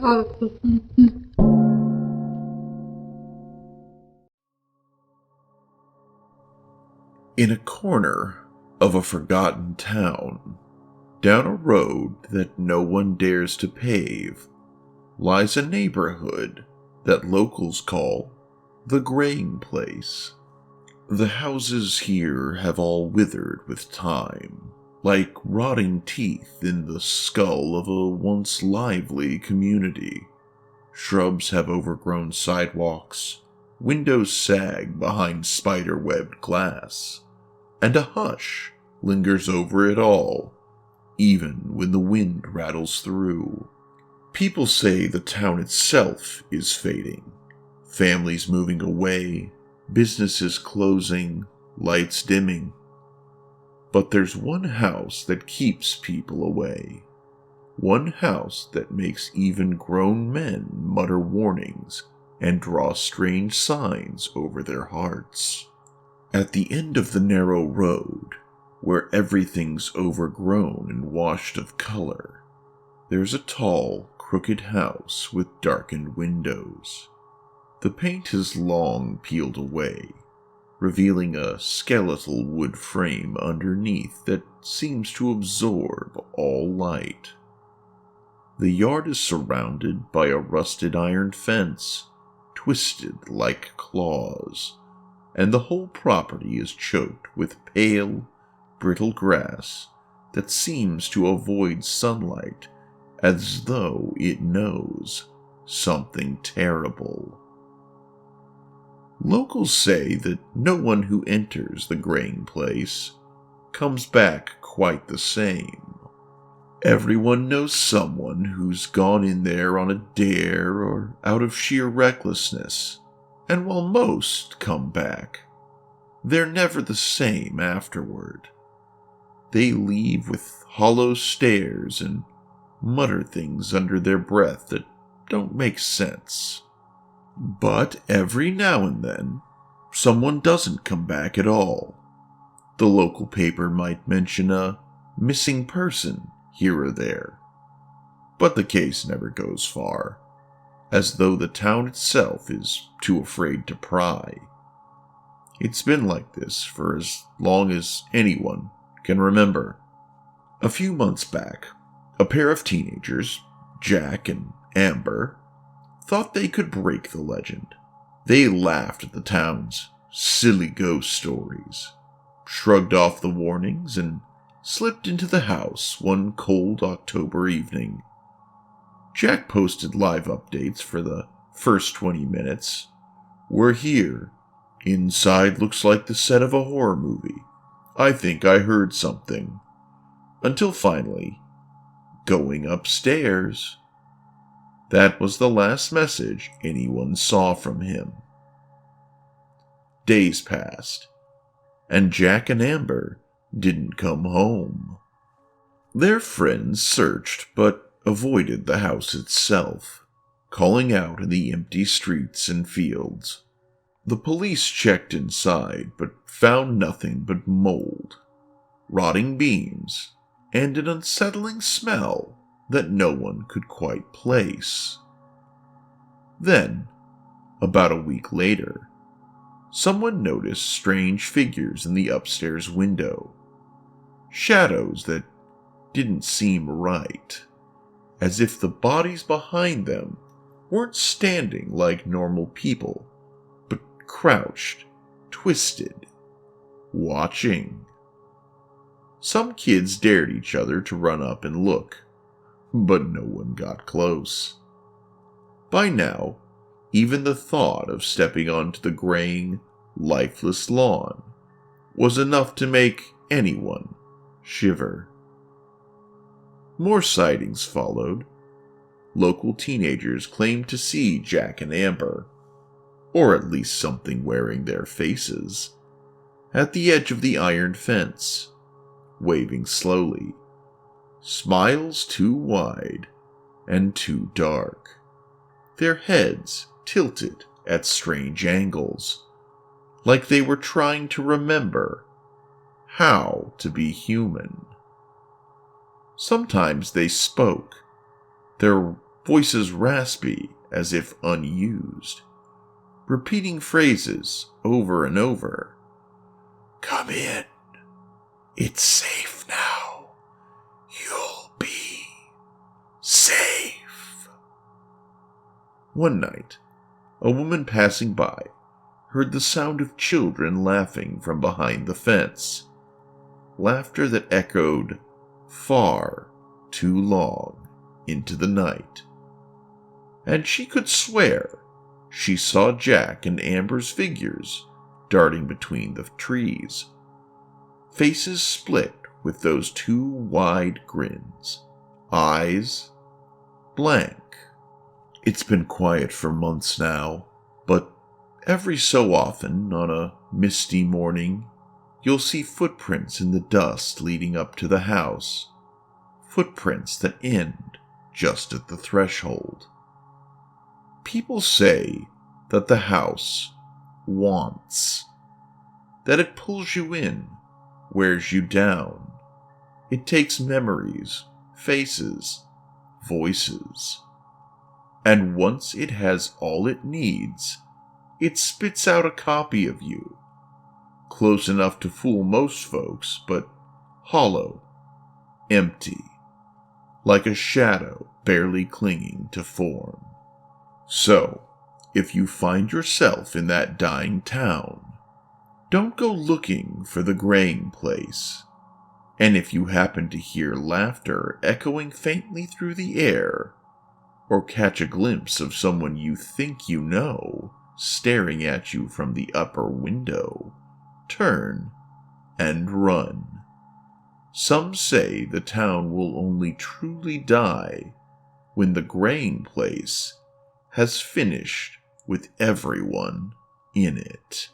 In a corner of a forgotten town, down a road that no one dares to pave, lies a neighborhood that locals call the Graying Place. The houses here have all withered with time, like rotting teeth in the skull of a once lively community. Shrubs have overgrown sidewalks, windows sag behind spider-webbed glass, and a hush lingers over it all, even when the wind rattles through. People say the town itself is fading, families moving away, businesses closing, lights dimming. But there's one house that keeps people away. One house that makes even grown men mutter warnings and draw strange signs over their hearts. At the end of the narrow road, where everything's overgrown and washed of color, there's a tall, crooked house with darkened windows. The paint has long peeled away, revealing a skeletal wood frame underneath that seems to absorb all light. The yard is surrounded by a rusted iron fence, twisted like claws, and the whole property is choked with pale, brittle grass that seems to avoid sunlight as though it knows something terrible. Locals say that no one who enters the Graying Place comes back quite the same. Everyone knows someone who's gone in there on a dare or out of sheer recklessness, and while most come back, they're never the same afterward. They leave with hollow stares and mutter things under their breath that don't make sense. But every now and then, someone doesn't come back at all. The local paper might mention a missing person here or there, but the case never goes far, as though the town itself is too afraid to pry. It's been like this for as long as anyone can remember. A few months back, a pair of teenagers, Jack and Amber, thought they could break the legend. They laughed at the town's silly ghost stories, shrugged off the warnings, and slipped into the house one cold October evening. Jack posted live updates for the first 20 minutes. "We're here. Inside looks like the set of a horror movie. I think I heard something." Until finally, "Going upstairs." That was the last message anyone saw from him. Days passed, and Jack and Amber didn't come home. Their friends searched but avoided the house itself, calling out in the empty streets and fields. The police checked inside but found nothing but mold, rotting beams, and an unsettling smell that no one could quite place. Then, about a week later, someone noticed strange figures in the upstairs window. Shadows that didn't seem right, as if the bodies behind them weren't standing like normal people, but crouched, twisted, watching. Some kids dared each other to run up and look, but no one got close. By now, even the thought of stepping onto the graying, lifeless lawn was enough to make anyone shiver. More sightings followed. Local teenagers claimed to see Jack and Amber, or at least something wearing their faces, at the edge of the iron fence, waving slowly, smiles too wide and too dark, their heads tilted at strange angles, like they were trying to remember how to be human. Sometimes they spoke, their voices raspy as if unused, repeating phrases over and over. "Come in. It's safe now. You'll be safe." One night, a woman passing by heard the sound of children laughing from behind the fence, laughter that echoed far too long into the night. And she could swear she saw Jack and Amber's figures darting between the trees, faces split with those two wide grins, eyes blank. It's been quiet for months now, but every so often, on a misty morning, you'll see footprints in the dust leading up to the house, footprints that end just at the threshold. People say that the house wants, that it pulls you in, wears you down. It takes memories, faces, voices. And once it has all it needs, it spits out a copy of you, close enough to fool most folks, but hollow, empty, like a shadow barely clinging to form. So, if you find yourself in that dying town, don't go looking for the graying place. And if you happen to hear laughter echoing faintly through the air, or catch a glimpse of someone you think you know staring at you from the upper window, turn and run. Some say the town will only truly die when the graying place has finished with everyone in it.